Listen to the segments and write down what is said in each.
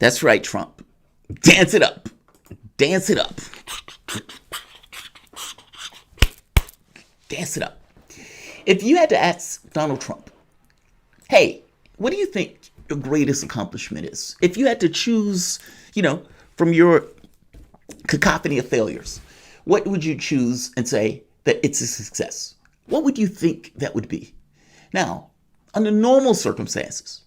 That's right, Trump. Dance it up. Dance it up. Dance it up. If you had to ask Donald Trump, hey, what do you think your greatest accomplishment is? If you had to choose, from your cacophony of failures, what would you choose and say that it's a success? What would you think that would be? Now, under normal circumstances,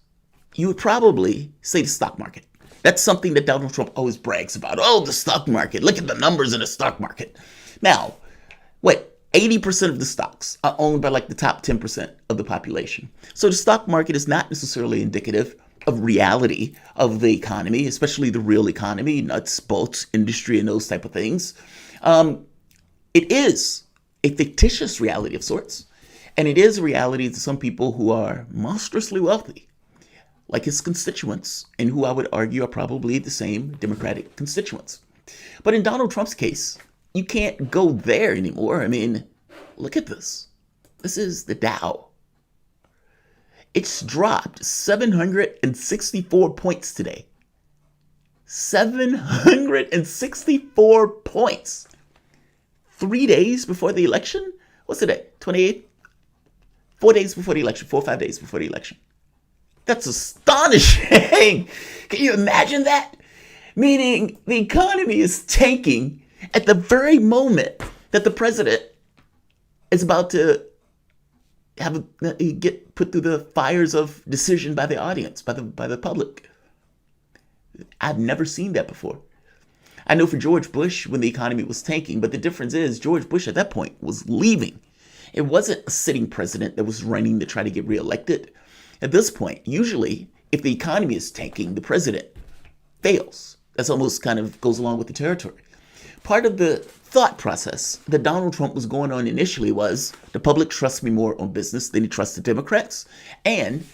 you would probably say the stock market. That's something that Donald Trump always brags about. Oh, the stock market. Look at the numbers in the stock market. Now, 80% of the stocks are owned by the top 10% of the population. So the stock market is not necessarily indicative of reality of the economy, especially the real economy, nuts, bolts, industry, and those type of things. It is a fictitious reality of sorts. And it is a reality to some people who are monstrously wealthy, like his constituents, and who I would argue are probably the same Democratic constituents. But in Donald Trump's case, you can't go there anymore. I mean, look at this. This is the Dow. It's dropped 764 points today. 764 points. 3 days before the election? What's today? 28th? 4 days before the election. 4 or 5 days before the election. That's astonishing. Can you imagine that? Meaning the economy is tanking at the very moment that the president is about to get put through the fires of decision by the audience, by the public. I've never seen that before. I know for George Bush when the economy was tanking, but the difference is George Bush at that point was leaving. It wasn't a sitting president that was running to try to get reelected. At this point, usually, if the economy is tanking, the president fails. That's almost kind of goes along with the territory. Part of the thought process that Donald Trump was going on initially was the public trusts me more on business than he trusts the Democrats. And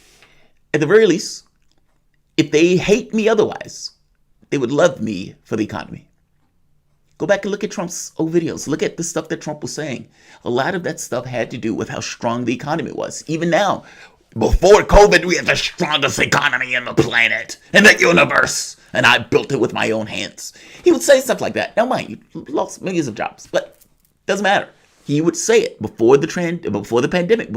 at the very least, if they hate me otherwise, they would love me for the economy. Go back and look at Trump's old videos. Look at the stuff that Trump was saying. A lot of that stuff had to do with how strong the economy was. Even now, before COVID, we had the strongest economy in the planet, in the universe, and I built it with my own hands. He would say stuff like that. Now, mind you, lost millions of jobs, but doesn't matter. He would say it before the pandemic.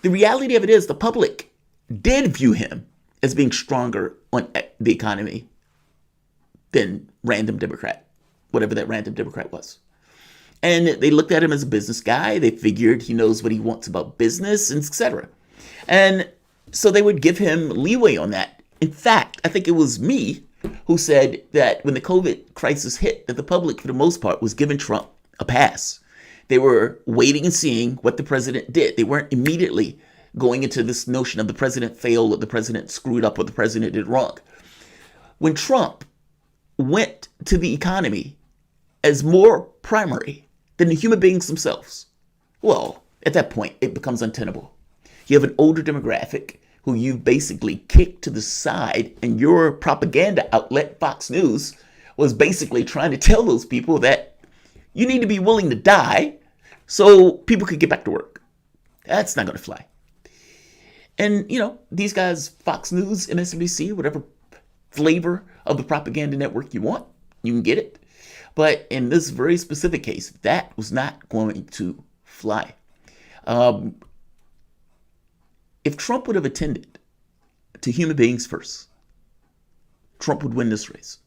The reality of it is the public did view him as being stronger on the economy than random Democrat, whatever that random Democrat was. And they looked at him as a business guy. They figured he knows what he wants about business, etc. And so they would give him leeway on that. In fact, I think it was me who said that when the COVID crisis hit, that the public, for the most part, was giving Trump a pass. They were waiting and seeing what the president did. They weren't immediately going into this notion of the president failed or the president screwed up or the president did wrong. When Trump went to the economy as more primary than the human beings themselves, well, at that point, it becomes untenable. You have an older demographic who you've basically kicked to the side, and your propaganda outlet, Fox News, was basically trying to tell those people that you need to be willing to die so people could get back to work. That's not going to fly. And, these guys, Fox News, MSNBC, whatever flavor of the propaganda network you want, you can get it. But in this very specific case, that was not going to fly. If Trump would have attended to human beings first, Trump would win this race.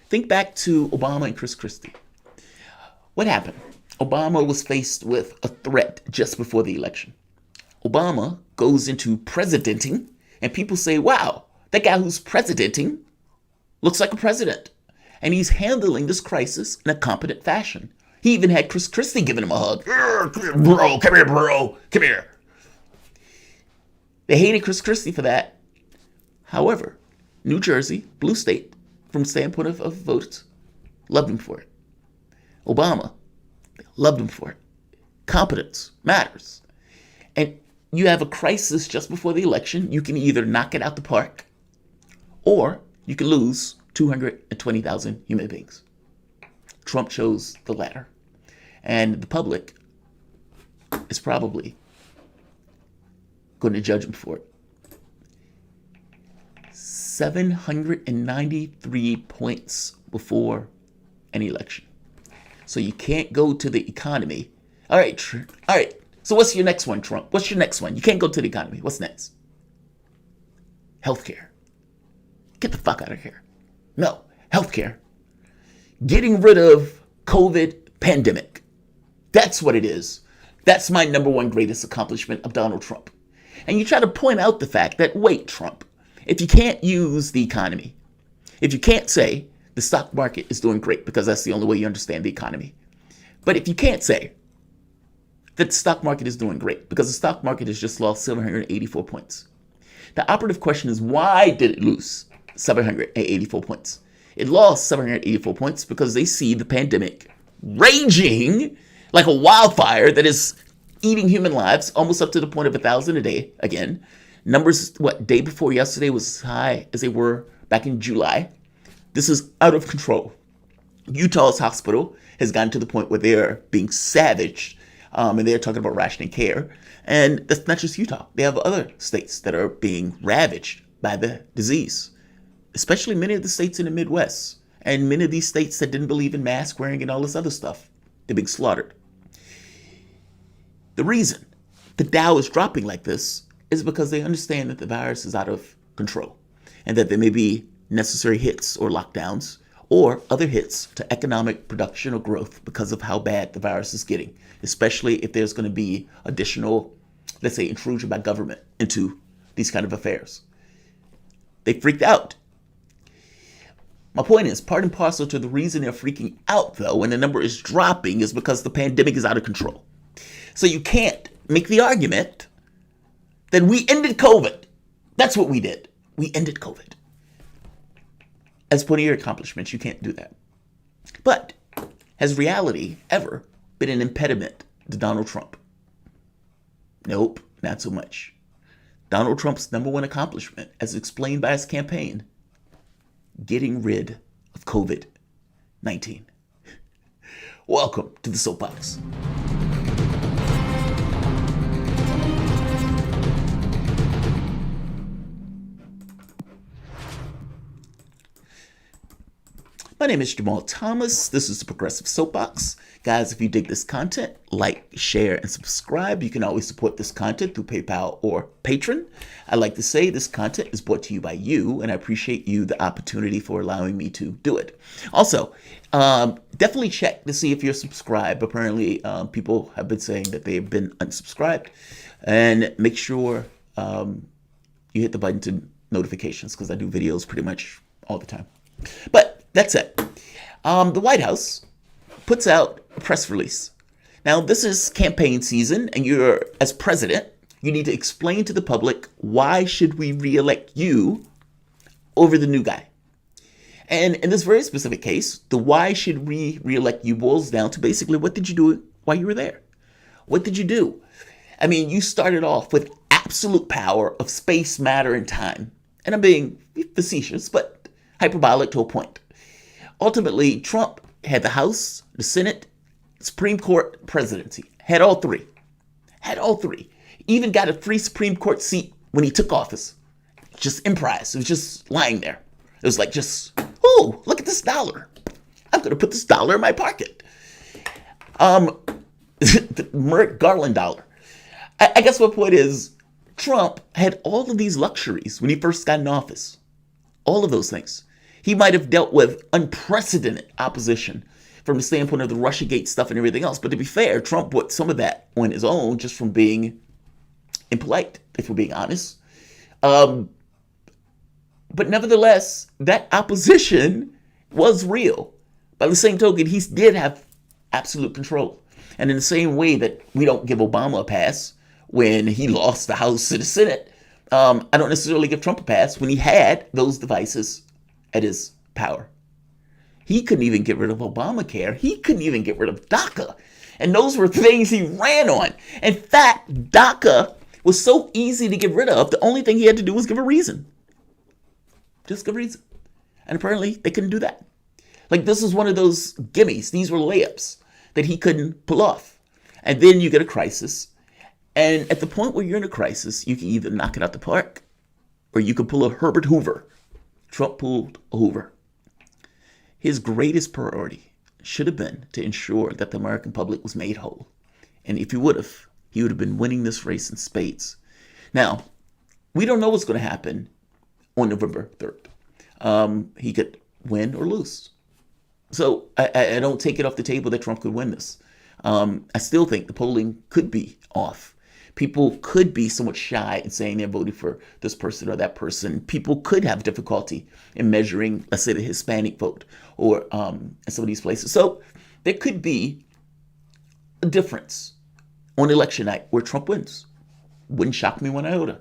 Think back to Obama and Chris Christie. What happened? Obama was faced with a threat just before the election. Obama goes into presidenting, and people say, wow, that guy who's presidenting looks like a president. And he's handling this crisis in a competent fashion. He even had Chris Christie giving him a hug. Come here, bro. Come here, bro. Come here. They hated Chris Christie for that. However, New Jersey, blue state, from the standpoint of votes, loved him for it. Obama loved him for it. Competence matters. And you have a crisis just before the election. You can either knock it out the park, or you can lose 220,000 human beings. Trump chose the latter. And the public is probably going to judge him for it. 793 points before an election. So you can't go to the economy. All right. So what's your next one, Trump? What's your next one? You can't go to the economy. What's next? Healthcare. Get the fuck out of here. No, healthcare. Getting rid of COVID pandemic. That's what it is. That's my number one greatest accomplishment of Donald Trump. And you try to point out the fact that, wait, Trump, if you can't use the economy, if you can't say the stock market is doing great because that's the only way you understand the economy, but if you can't say that the stock market is doing great because the stock market has just lost 784 points, the operative question is, why did it lose 784 points? It lost 784 points because they see the pandemic raging like a wildfire that is eating human lives, almost up to the point of 1,000 a day. Again, numbers, day before yesterday was as high as they were back in July. This is out of control. Utah's hospital has gotten to the point where they're being savaged, and they're talking about rationing care. And that's not just Utah. They have other states that are being ravaged by the disease, especially many of the states in the Midwest, and many of these states that didn't believe in mask wearing and all this other stuff. They're being slaughtered. The reason the Dow is dropping like this is because they understand that the virus is out of control and that there may be necessary hits or lockdowns or other hits to economic production or growth because of how bad the virus is getting, especially if there's going to be additional, let's say, intrusion by government into these kind of affairs. They freaked out. My point is, part and parcel to the reason they're freaking out, though, when the number is dropping, is because the pandemic is out of control. So you can't make the argument that we ended COVID. That's what we did. We ended COVID. As point of your accomplishments, you can't do that. But has reality ever been an impediment to Donald Trump? Nope, not so much. Donald Trump's number one accomplishment, as explained by his campaign, getting rid of COVID-19. Welcome to the Soapbox. My name is Jamarl Thomas. This is the Progressive Soapbox. Guys, if you dig this content, like, share, and subscribe. You can always support this content through PayPal or Patreon. I like to say this content is brought to you by you, and I appreciate you the opportunity for allowing me to do it. Also, definitely check to see if you're subscribed. Apparently, people have been saying that they've been unsubscribed. And make sure you hit the button to notifications because I do videos pretty much all the time. But that's it. The White House puts out a press release. Now, this is campaign season, and you're, as president, you need to explain to the public why should we reelect you over the new guy. And in this very specific case, the why should we reelect you boils down to basically what did you do while you were there? What did you do? I mean, you started off with absolute power of space, matter, and time. And I'm being facetious, but hyperbolic to a point. Ultimately, Trump had the House, the Senate, Supreme Court, presidency. Had all three. Even got a free Supreme Court seat when he took office. Just improvised. It was just lying there. It was like oh, look at this dollar. I'm going to put this dollar in my pocket. The Merrick Garland dollar. I guess my point is, Trump had all of these luxuries when he first got in office. All of those things. He might have dealt with unprecedented opposition from the standpoint of the Russiagate stuff and everything else. But to be fair, Trump put some of that on his own just from being impolite, if we're being honest. But nevertheless, that opposition was real. By the same token, he did have absolute control. And in the same way that we don't give Obama a pass when he lost the House and the Senate, I don't necessarily give Trump a pass when he had those devices at his power. He couldn't even get rid of Obamacare. He couldn't even get rid of DACA. And those were things he ran on. In fact, DACA was so easy to get rid of, the only thing he had to do was give a reason. Just give a reason. And apparently, they couldn't do that. Like, this is one of those gimmies. These were layups that he couldn't pull off. And then you get a crisis. And at the point where you're in a crisis, you can either knock it out the park or you can pull a Herbert Hoover Trump pulled over. His greatest priority should have been to ensure that the American public was made whole. And if he would have been winning this race in spades. Now, we don't know what's going to happen on November 3rd. He could win or lose. So I don't take it off the table that Trump could win this. I still think the polling could be off. People could be somewhat shy in saying they're voting for this person or that person. People could have difficulty in measuring, let's say, the Hispanic vote or in some of these places. So there could be a difference on election night where Trump wins. Wouldn't shock me one iota.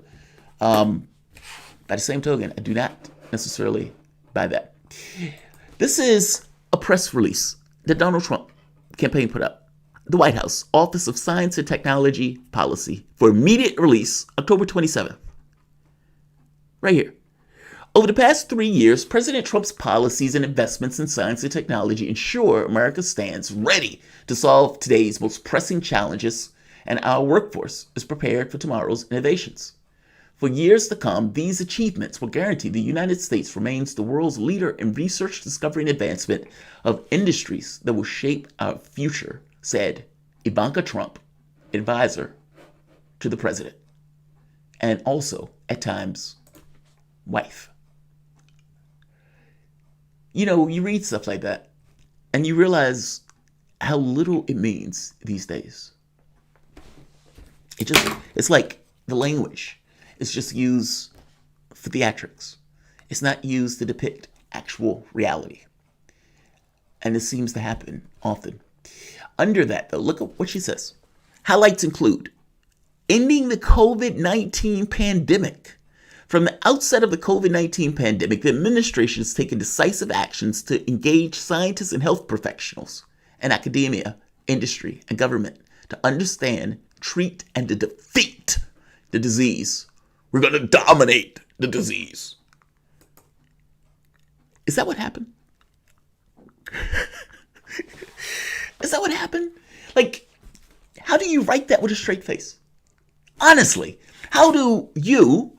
By the same token, I do not necessarily buy that. This is a press release that Donald Trump campaign put up. The White House, Office of Science and Technology Policy, for immediate release, October 27th. Right here. Over the past 3 years, President Trump's policies and investments in science and technology ensure America stands ready to solve today's most pressing challenges, and our workforce is prepared for tomorrow's innovations. For years to come, these achievements will guarantee the United States remains the world's leader in research, discovery, and advancement of industries that will shape our future, said Ivanka Trump, advisor to the president, and also, at times, wife. You know, you read stuff like that, and you realize how little it means these days. It's like the language. It's just used for theatrics. It's not used to depict actual reality. And this seems to happen often. Under that, though, look at what she says. Highlights include ending the COVID-19 pandemic. From the outset of the COVID-19 pandemic, the administration has taken decisive actions to engage scientists and health professionals and academia, industry, and government to understand, treat, and to defeat the disease. We're going to dominate the disease. Is that what happened? Is that what happened? Like, how do you write that with a straight face? Honestly, how do you,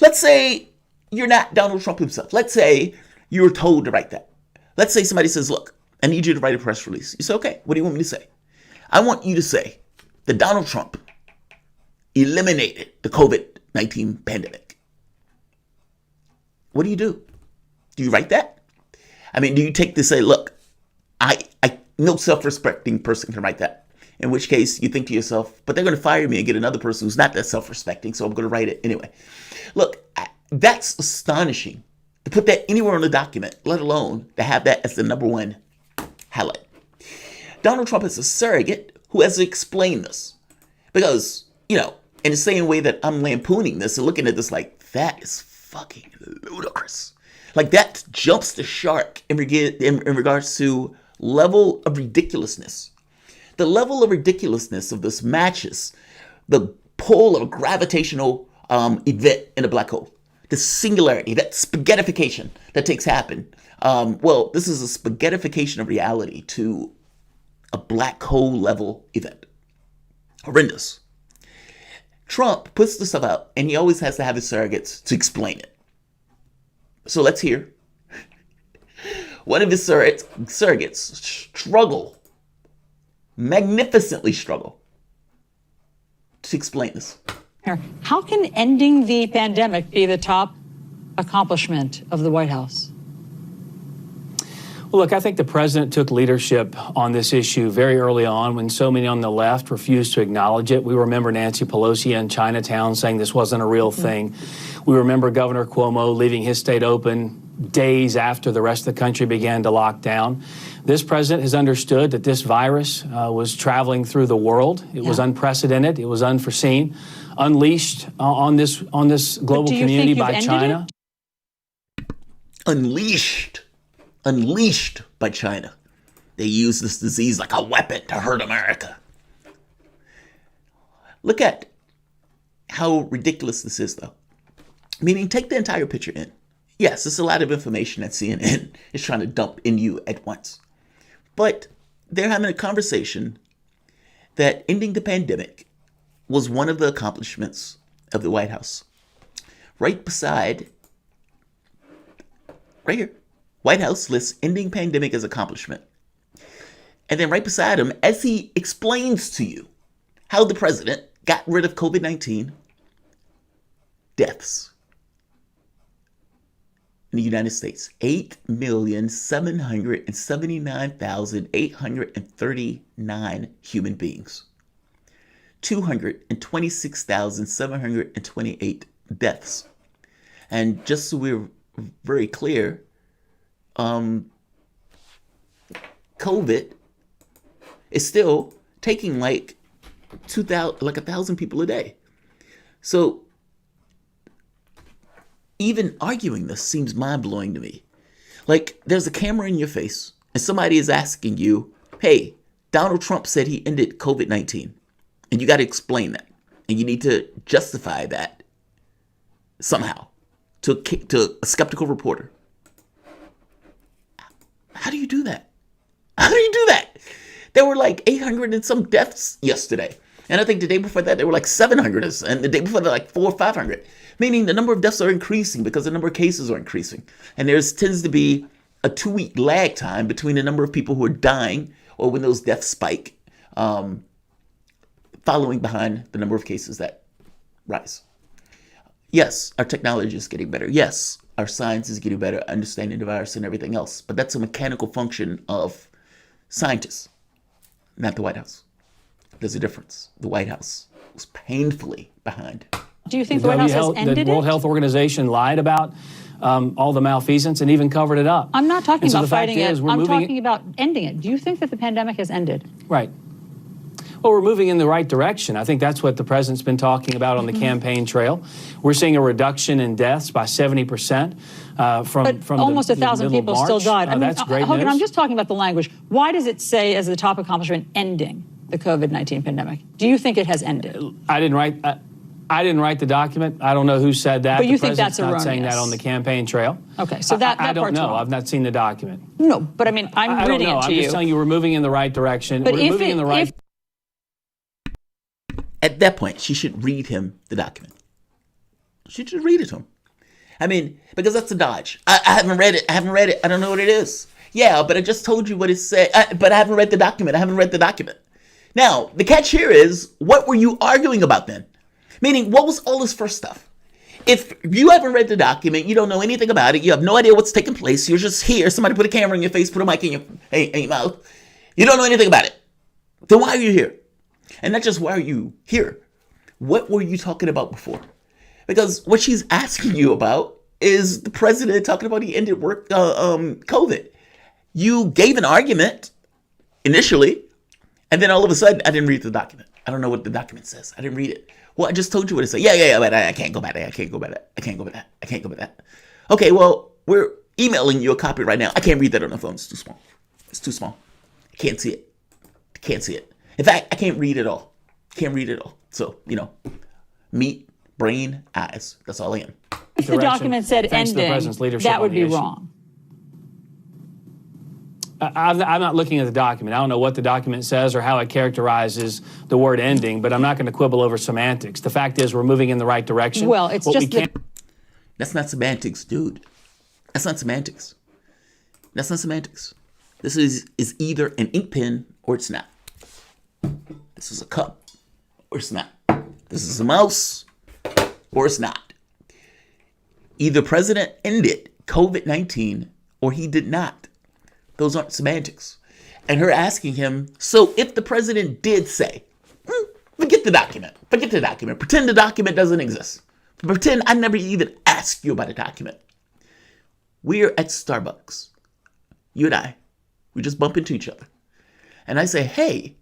let's say you're not Donald Trump himself. Let's say you were told to write that. Let's say somebody says, look, I need you to write a press release. You say, okay, what do you want me to say? I want you to say that Donald Trump eliminated the COVID-19 pandemic. What do? Do you write that? I mean, do you take this, say, look, no self-respecting person can write that. In which case you think to yourself, but they're going to fire me and get another person who's not that self-respecting, so I'm going to write it anyway. Look, that's astonishing to put that anywhere on the document, let alone to have that as the number one highlight. Donald Trump is a surrogate who has to explain this. Because, you know, in the same way that I'm lampooning this and looking at this like, that is fucking ludicrous. Like, that jumps the shark in regards to level of ridiculousness. The level of ridiculousness of this matches the pull of a gravitational event in a black hole. The singularity, that spaghettification that takes happen. Well, this is a spaghettification of reality to a black hole level event. Horrendous. Trump puts this stuff out, and he always has to have his surrogates to explain it. So let's hear. One of his surrogates magnificently struggle to explain this. How can ending the pandemic be the top accomplishment of the White House? Well, look, I think the president took leadership on this issue very early on when so many on the left refused to acknowledge it. We remember Nancy Pelosi in Chinatown saying this wasn't a real thing. We remember Governor Cuomo leaving his state open days after the rest of the country began to lock down. This president has understood that this virus was traveling through the world. It was unprecedented. It was unforeseen, unleashed on this global community by China. Unleashed by China. They use this disease like a weapon to hurt America. Look at how ridiculous this is, though. Meaning, take the entire picture in. Yes, it's a lot of information that CNN is trying to dump in you at once. But they're having a conversation that ending the pandemic was one of the accomplishments of the White House. Right beside Right here. White House lists ending pandemic as accomplishment. And then right beside him, as he explains to you how the president got rid of COVID-19, deaths in the United States, 8,779,839 human beings. 226,728 deaths. And just so we're very clear, COVID is still taking like 1,000 people a day. So even arguing this seems mind-blowing to me. Like, there's a camera in your face, and somebody is asking you, hey, Donald Trump said he ended COVID-19. And you got to explain that. And you need to justify that somehow to a skeptical reporter. How do you do that? How do you do that? There were like 800 and some deaths yesterday. And I think the day before that, there were like 700. And the day before that, like 400 or 500. Meaning the number of deaths are increasing because the number of cases are increasing. And there tends to be a 2-week lag time between the number of people who are dying or when those deaths spike, following behind the number of cases that rise. Yes, our technology is getting better. Yes, our science is getting better, understanding the virus and everything else. But that's a mechanical function of scientists, not the White House. There's a difference. The White House was painfully behind. Do you think the White House has ended it? The World Health Organization lied about all the malfeasance and even covered it up. I'm not talking about fighting it. I'm talking about ending it. Do you think that the pandemic has ended? Right. Well, we're moving in the right direction. I think that's what the president's been talking about on the campaign trail. We're seeing a reduction in deaths by 70% from almost 1,000 people still died. I mean, that's great Hogan, news. I'm just talking about the language. Why does it say as the top accomplishment ending the COVID-19 pandemic? Do you think it has ended? I didn't write the document. I don't know who said that. But you the think that's president's erroneous? Not saying that on the campaign trail. Okay, so that I don't part's know. wrong. I've not seen the document. No, but I mean, I'm reading it to I'm you. just telling you we're moving in the right direction. But we're moving in the right. At that point, she should read him the document. She should read it to him. I mean, because that's a dodge. I haven't read it. I don't know what it is. Yeah, but I just told you what it said. But I haven't read the document. Now, the catch here is, what were you arguing about then? Meaning, what was all this first stuff? If you haven't read the document, you don't know anything about it, you have no idea what's taking place, you're just here, somebody put a camera in your face, put a mic in your mouth, you don't know anything about it, then why are you here? And not just why are you here, what were you talking about before? Because what she's asking you about is the president talking about he ended COVID. You gave an argument initially, and then all of a sudden, I didn't read the document. I don't know what the document says. I didn't read it. Well, I just told you what it said. Yeah, but I can't go by that. Okay, well, we're emailing you a copy right now. I can't read that on the phone. It's too small. I can't see it. In fact, I can't read it all. So, meat, brain, eyes. That's all I am. If the document said ending, that would be wrong. I'm not looking at the document. I don't know what the document says or how it characterizes the word ending, but I'm not going to quibble over semantics. The fact is we're moving in the right direction. Well, it's just That's not semantics, dude. That's not semantics. This is either an ink pen or it's not. This is a cup or it's not. This is a mouse or it's not. Either president ended COVID-19 or he did not. Those aren't semantics. And her asking him, so if the president did say, forget the document. Pretend the document doesn't exist. Pretend I never even asked you about a document. We're at Starbucks. You and I. We just bump into each other. And I say, hey,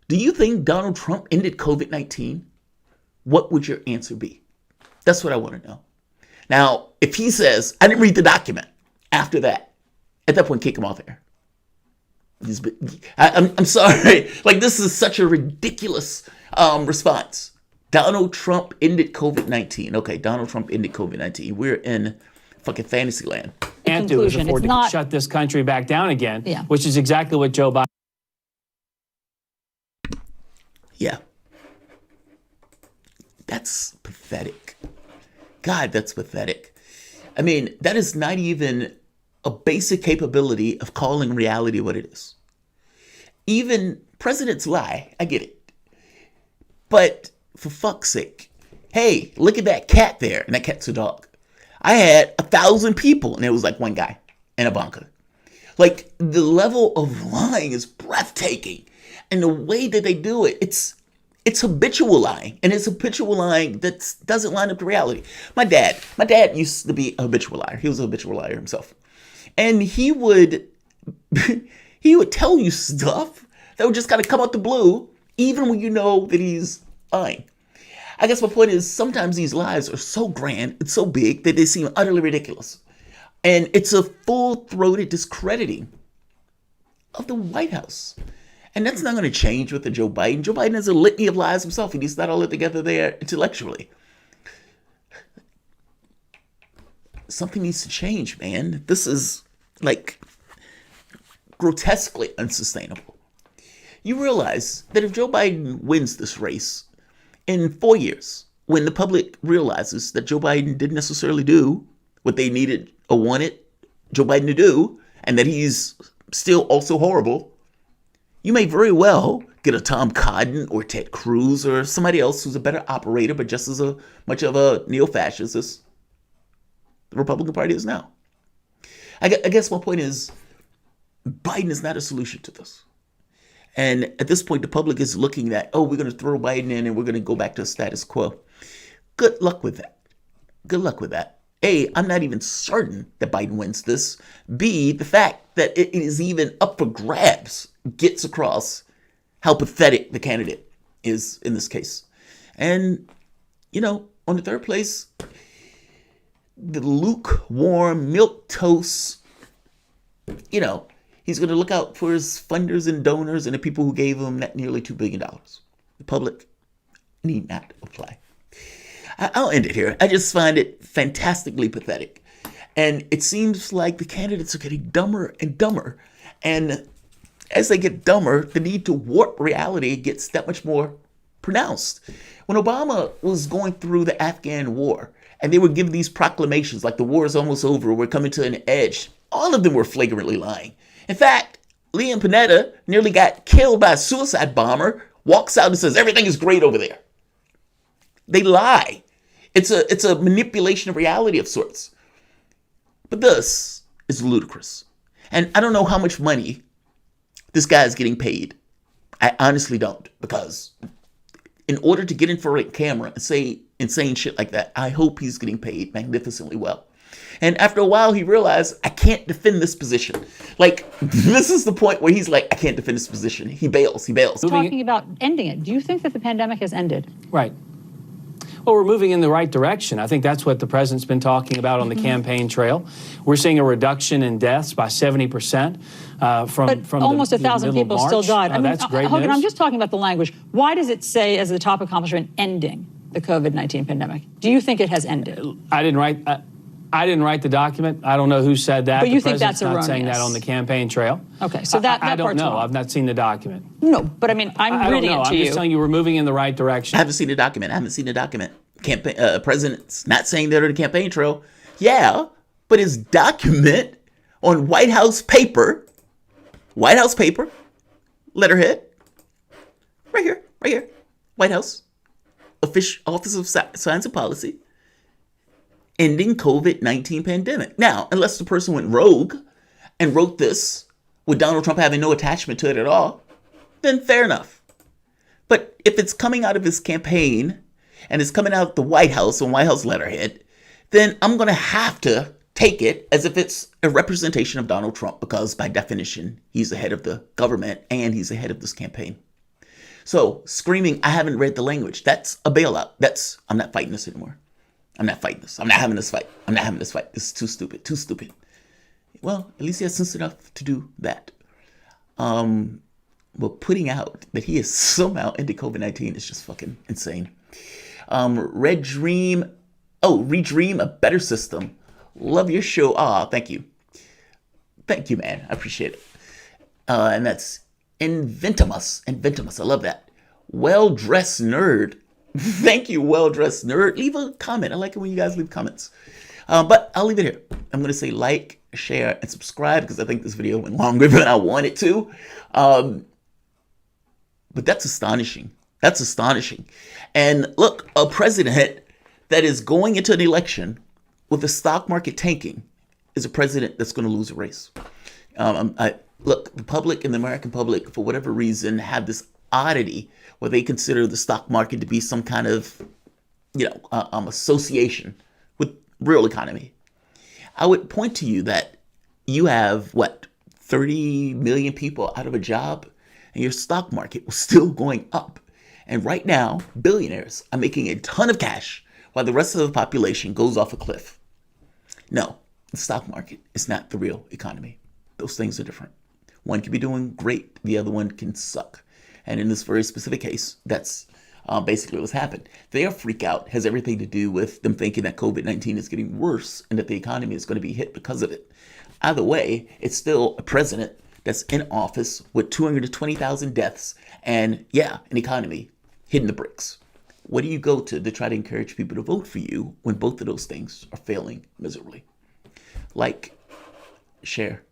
do you think Donald Trump ended COVID-19? What would your answer be? That's what I want to know. Now, if he says, I didn't read the document, after that, at that point, kick him off air. I'm sorry. Like, this is such a ridiculous response. Donald Trump ended COVID-19. Okay, Donald Trump ended COVID-19. We're in fucking fantasy land. Can't do is afford to shut this country back down again, which is exactly what Joe Biden. Yeah. That's pathetic. God, that's pathetic. I mean, that is not even a basic capability of calling reality what it is. Even presidents lie. I get it. But for fuck's sake, hey, look at that cat there. And that cat's a dog. I had 1,000 people and it was like one guy and Ivanka. Like, the level of lying is breathtaking. And the way that they do it, it's habitual lying. And it's habitual lying that doesn't line up to reality. My dad used to be a habitual liar. He was a habitual liar himself. And he would tell you stuff that would just kind of come out the blue, even when you know that he's lying. I guess my point is sometimes these lies are so grand and so big that they seem utterly ridiculous. And it's a full-throated discrediting of the White House. And that's not going to change with the Joe Biden. Joe Biden has a litany of lies himself, and he's not all together there intellectually. Something needs to change, man. This is, like, grotesquely unsustainable. You realize that if Joe Biden wins this race in 4 years, when the public realizes that Joe Biden didn't necessarily do what they needed or wanted Joe Biden to do, and that he's still also horrible, you may very well get a Tom Cotton or Ted Cruz or somebody else who's a better operator, but just as much of a neo-fascist as the Republican Party is now. I guess my point is, Biden is not a solution to this. And at this point, the public is looking at, oh, we're going to throw Biden in and we're going to go back to a status quo. Good luck with that. Good luck with that. A, I'm not even certain that Biden wins this. B, the fact that it is even up for grabs gets across how pathetic the candidate is in this case. And, on the third place, the lukewarm, milquetoast, he's going to look out for his funders and donors and the people who gave him that nearly $2 billion. The public need not apply. I'll end it here. I just find it fantastically pathetic. And it seems like the candidates are getting dumber and dumber. And as they get dumber, the need to warp reality gets that much more pronounced. When Obama was going through the Afghan war, and they would give these proclamations like the war is almost over, we're coming to an edge, all of them were flagrantly lying. In fact, Leon Panetta nearly got killed by a suicide bomber, walks out and says, everything is great over there. They lie. It's a manipulation of reality of sorts. But this is ludicrous. And I don't know how much money this guy is getting paid. I honestly don't. Because in order to get in for a camera and say insane shit like that, I hope he's getting paid magnificently well. And after a while, he realized, I can't defend this position. Like, this is the point where he's like, I can't defend this position. He bails. Talking about ending it. Do you think that the pandemic has ended? Right. Well, we're moving in the right direction. I think that's what the president's been talking about on the campaign trail. We're seeing a reduction in deaths by 70% from almost 1,000 people still died. That's great Hogan, news. I'm just talking about the language. Why does it say as the top accomplishment ending the COVID-19 pandemic? Do you think it has ended? I didn't write the document. I don't know who said that. But you think that's erroneous. Not saying erroneous? that on the campaign trail. Okay, so that I don't part's know. wrong. I've not seen the document. No, but I mean, I'm reading it to I'm you. just telling you we're moving in the right direction. I haven't seen the document. President's not saying that on the campaign trail. Yeah, but his document on White House paper, letterhead, right here, White House, Office of Science and Policy, ending COVID-19 pandemic. Now, unless the person went rogue and wrote this with Donald Trump having no attachment to it at all, then fair enough. But if it's coming out of his campaign and it's coming out of the White House on White House letterhead, then I'm going to have to take it as if it's a representation of Donald Trump, because by definition, he's the head of the government and he's the head of this campaign. So screaming, I haven't read the language, that's a bailout. I'm not fighting this anymore. I'm not fighting this. I'm not having this fight. This is too stupid. Well, at least he has sense enough to do that. But putting out that he has somehow ended COVID-19 is just fucking insane. Redream, a better system. Love your show. Thank you. Thank you, man. I appreciate it. And that's Inventimus. I love that. Well-dressed nerd. Thank you, well-dressed nerd. Leave a comment. I like it when you guys leave comments. But I'll leave it here. I'm going to say like, share, and subscribe because I think this video went longer than I wanted to. But that's astonishing. That's astonishing. And look, a president that is going into an election with the stock market tanking is a president that's going to lose a race. Look, the public and the American public, for whatever reason, have this oddity where they consider the stock market to be some kind of, association with real economy. I would point to you that you have, 30 million people out of a job, and your stock market was still going up. And right now, billionaires are making a ton of cash while the rest of the population goes off a cliff. No, the stock market is not the real economy. Those things are different. One can be doing great, the other one can suck. And in this very specific case, that's basically what's happened. Their freak out has everything to do with them thinking that COVID-19 is getting worse and that the economy is going to be hit because of it. Either way, it's still a president that's in office with 220,000 deaths and, an economy hitting the bricks. What do you go to try to encourage people to vote for you when both of those things are failing miserably? Like, share,